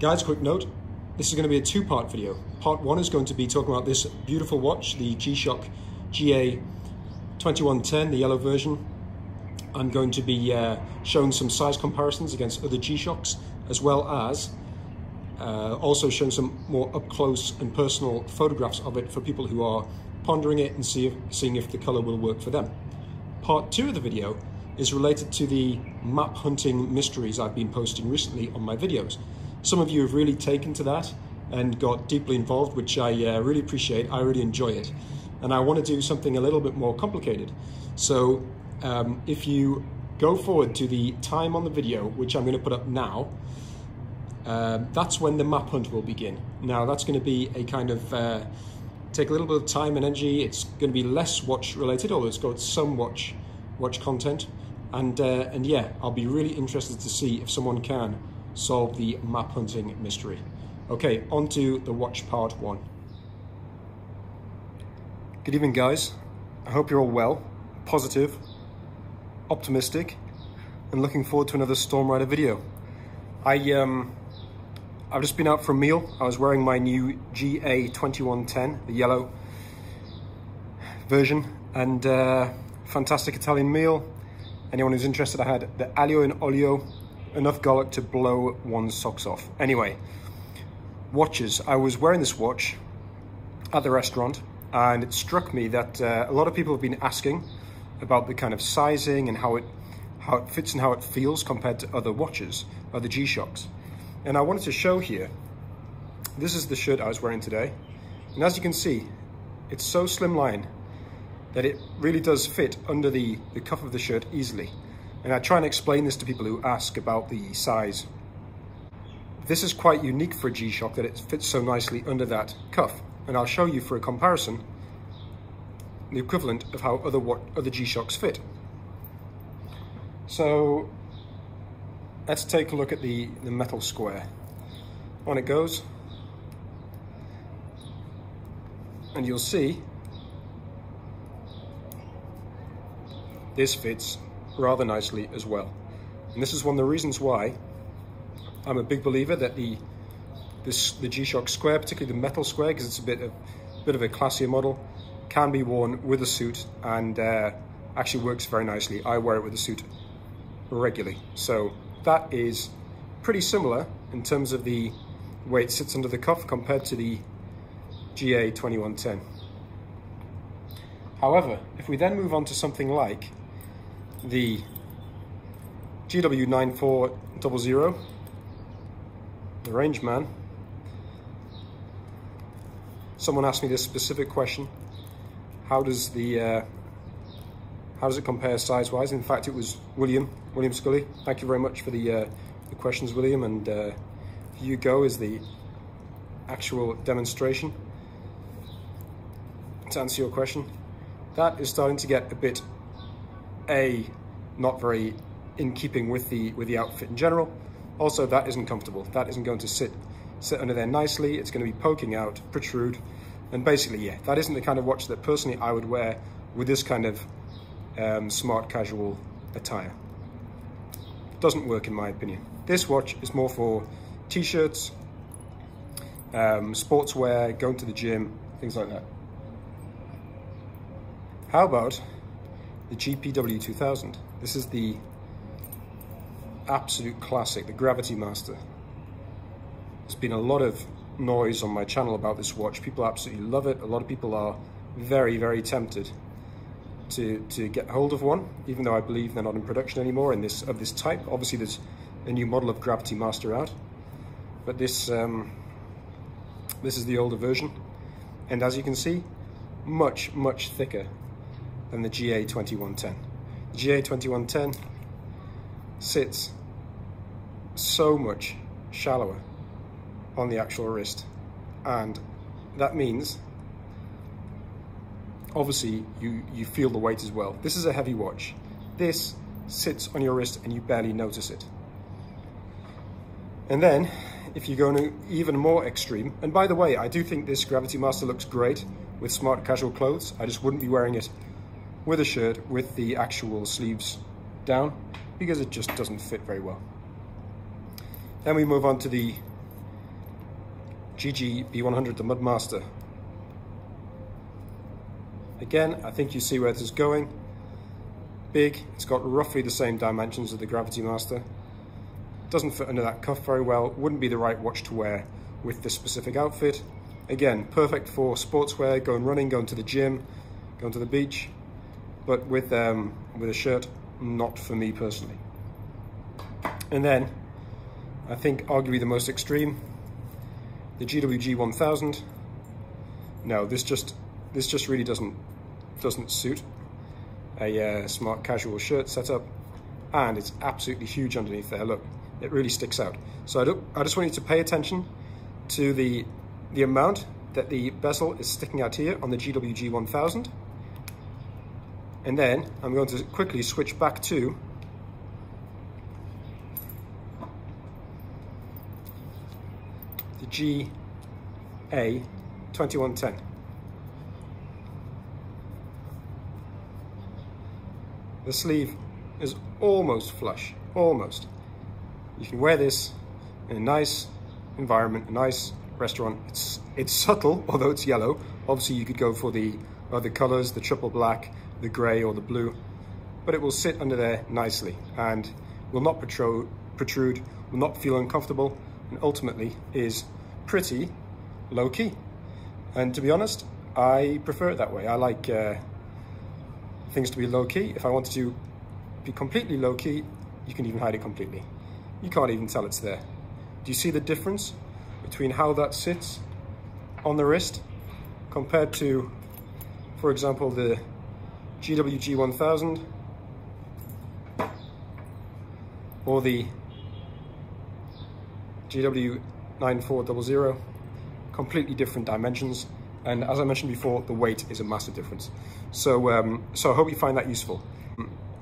Guys, quick note, this is going to be a two-part video. Part one is going to be talking about this beautiful watch, the G-Shock GA2110, the yellow version. I'm going to be showing some size comparisons against other G-Shocks, as well as also showing some more up-close and personal photographs of it for people who are pondering it and seeing if the color will work for them. Part two of the video is related to the map hunting mysteries I've been posting recently on my videos. Some of you have really taken to that and got deeply involved, which I really appreciate. I really enjoy it. And I want to do something a little bit more complicated. So if you go forward to the time on the video, which I'm going to put up now, that's when the map hunt will begin. Now that's going to be a kind of, take a little bit of time and energy. It's going to be less watch related, although it's got some watch content. And yeah, I'll be really interested to see if someone can solve the map hunting mystery. Okay, on to the watch part one. Good evening, guys. I hope you're all well, positive, optimistic, and looking forward to another StormRider video. I've just been out for a meal. I was wearing my new GA2110, the yellow version, and fantastic Italian meal. Anyone who's interested, I had the aglio and olio, enough garlic to blow one's socks off. Anyway, watches. I was wearing this watch at the restaurant, and it struck me that a lot of people have been asking about the kind of sizing and how it fits and how it feels compared to other watches, other G-Shocks. And I wanted to show here, this is the shirt I was wearing today. And as you can see, it's so slimline that it really does fit under the cuff of the shirt easily. And I try and explain this to people who ask about the size. This is quite unique for a G-Shock, that it fits so nicely under that cuff. And I'll show you for a comparison the equivalent of how other G-Shocks fit. So let's take a look at the metal square. On it goes. And you'll see this fits rather nicely as well. And this is one of the reasons why I'm a big believer that the G-Shock square, particularly the metal square, because it's a bit of a classier model, can be worn with a suit and actually works very nicely. I wear it with a suit regularly. So that is pretty similar in terms of the way it sits under the cuff compared to the GA2110. However, if we then move on to something like the GW9400, the Rangeman, someone asked me this specific question: how does it compare size-wise? In fact, it was William Scully. Thank you very much for the questions, William. And here you go is the actual demonstration to answer your question. That is starting to get a bit not very in keeping with the outfit in general. Also, that isn't comfortable. That isn't going to sit under there nicely. It's going to be poking out, protrude, and basically, yeah, that isn't the kind of watch that personally I would wear with this kind of smart casual attire. Doesn't work in my opinion. This watch is more for t-shirts, sportswear, going to the gym, things like that. How about the GPW2000? This is the absolute classic, the Gravity Master. There's been a lot of noise on my channel about this watch. People absolutely love it. A lot of people are very, very tempted to get hold of one, even though I believe they're not in production anymore of this type. Obviously, there's a new model of Gravity Master out, but this is the older version, and as you can see, much thicker than the GA2110. The GA2110 sits so much shallower on the actual wrist, and that means obviously you feel the weight as well. This is a heavy watch. This sits on your wrist and you barely notice it. And then if you go to even more extreme, and by the way, I do think this Gravity Master looks great with smart casual clothes. I just wouldn't be wearing it with a shirt with the actual sleeves down because it just doesn't fit very well. Then we move on to the GG V100, the Mudmaster. Again, I think you see where this is going. Big, it's got roughly the same dimensions of the Gravity Master. Doesn't fit under that cuff very well, wouldn't be the right watch to wear with this specific outfit. Again, perfect for sportswear, going running, going to the gym, going to the beach, but with a shirt, not for me personally. And then, I think arguably the most extreme, the GWG 1000. No, this just really doesn't suit a smart casual shirt setup, and it's absolutely huge underneath there. Look, it really sticks out. So I just want you to pay attention to the amount that the bezel is sticking out here on the GWG 1000. And then I'm going to quickly switch back to the GA 2110. The sleeve is almost flush, almost. You can wear this in a nice environment, a nice restaurant. It's subtle, although it's yellow. Obviously you could go for the other colors, the triple black, the gray or the blue, but it will sit under there nicely and will not protrude, will not feel uncomfortable, and ultimately is pretty low-key. And to be honest, I prefer it that way. I like things to be low-key. If I wanted to be completely low-key, you can even hide it completely. You can't even tell it's there. Do you see the difference between how that sits on the wrist compared to, for example, the GWG 1000 or the GW 9400? Completely different dimensions, and as I mentioned before, the weight is a massive difference. So I hope you find that useful.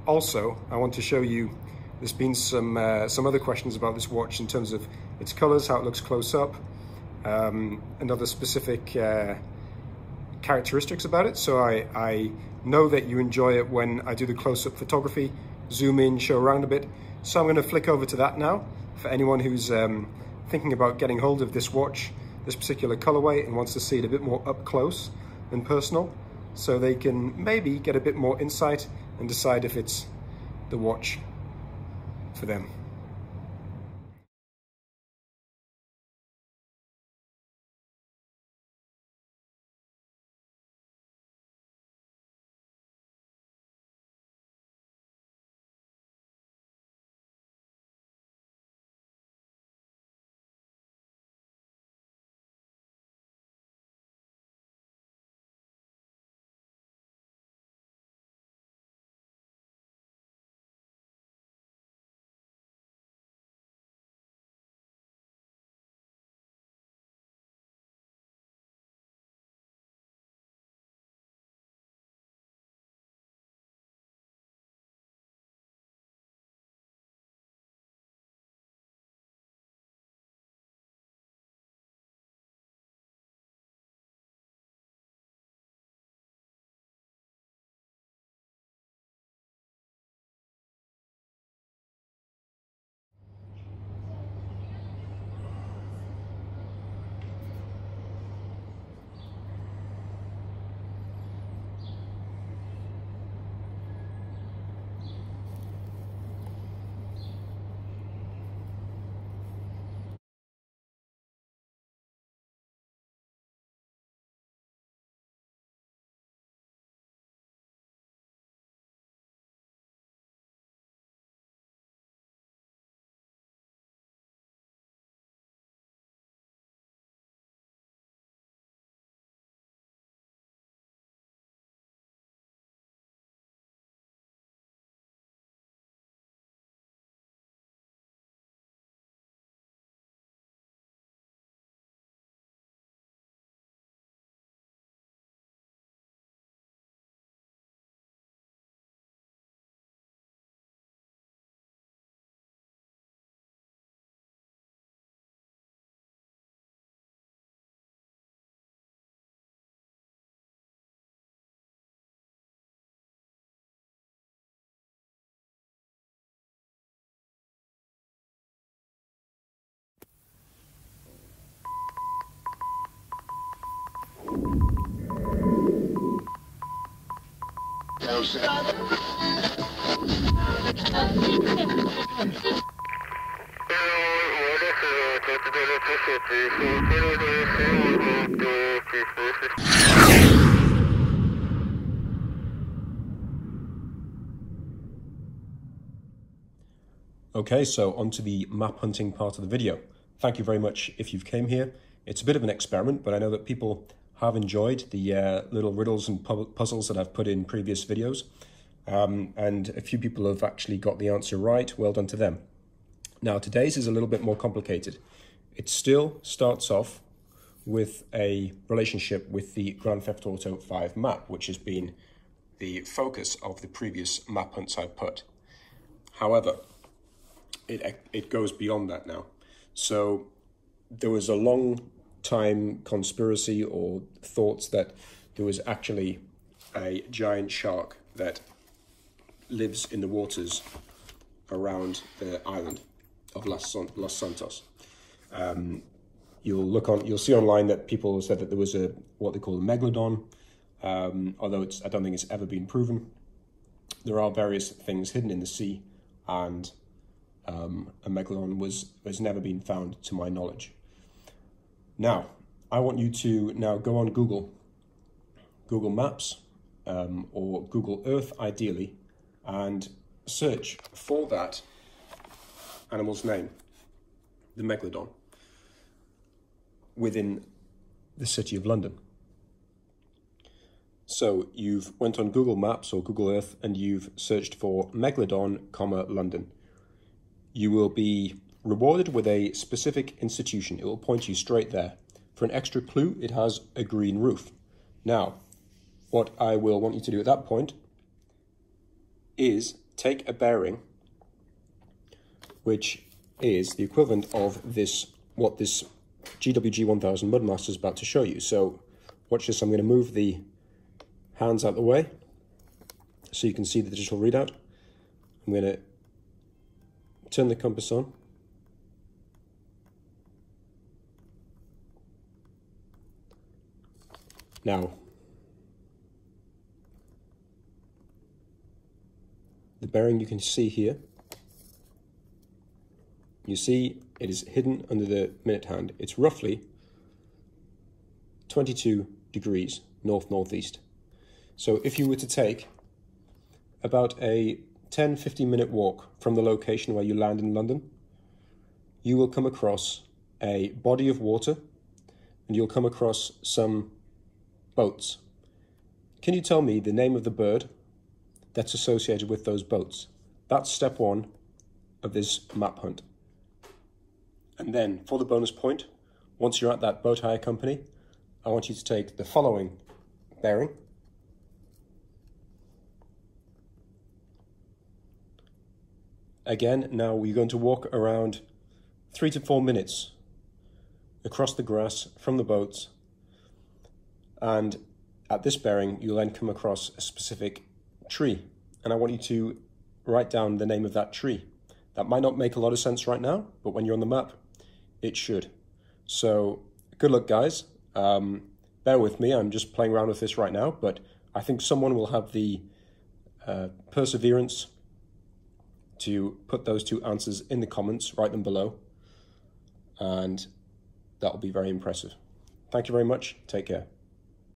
Also, I want to show you, there's been some other questions about this watch in terms of its colors, how it looks close up, and other specific characteristics about it. So I know that you enjoy it when I do the close-up photography, zoom in, show around a bit. So I'm going to flick over to that now for anyone who's thinking about getting hold of this watch, this particular colorway, and wants to see it a bit more up close and personal, so they can maybe get a bit more insight and decide if it's the watch for them. Okay, so on to the map hunting part of the video. Thank you very much if you've came here. It's a bit of an experiment, but I know that people have enjoyed the little riddles and puzzles that I've put in previous videos. And a few people have actually got the answer right. Well done to them. Now, today's is a little bit more complicated. It still starts off with a relationship with the Grand Theft Auto 5 map, which has been the focus of the previous map hunts I've put. However, it goes beyond that now. So there was a long time conspiracy or thoughts that there was actually a giant shark that lives in the waters around the island of Los Santos. You'll see online that people said that there was what they call a megalodon, although I don't think it's ever been proven. There are various things hidden in the sea, and a megalodon has never been found to my knowledge. Now, I want you to now go on Google Maps, or Google Earth ideally, and search for that animal's name, the megalodon, within the city of London. So you've went on Google Maps or Google Earth and you've searched for megalodon, London. You will be rewarded with a specific institution. It will point you straight there. For an extra clue, it has a green roof. Now, what I will want you to do at that point is take a bearing, which is the equivalent of what this GWG 1000 Mudmaster is about to show you. So watch this. I'm going to move the hands out of the way so you can see the digital readout. I'm going to turn the compass on. Now, the bearing you can see here, you see it is hidden under the minute hand. It's roughly 22 degrees north-northeast. So if you were to take about a 10-15 minute walk from the location where you land in London, you will come across a body of water and you'll come across some boats. Can you tell me the name of the bird that's associated with those boats? That's step one of this map hunt. And then for the bonus point, once you're at that boat hire company, I want you to take the following bearing. Again, now we're going to walk around 3 to 4 minutes across the grass from the boats, and at this bearing you'll then come across a specific tree, and I want you to write down the name of that tree. That might not make a lot of sense right now, but when you're on the map it should. So good luck, guys. Bear with me, I'm just playing around with this right now, but I think someone will have the perseverance to put those two answers in the comments, write them below, and that will be very impressive. Thank you very much. Take care.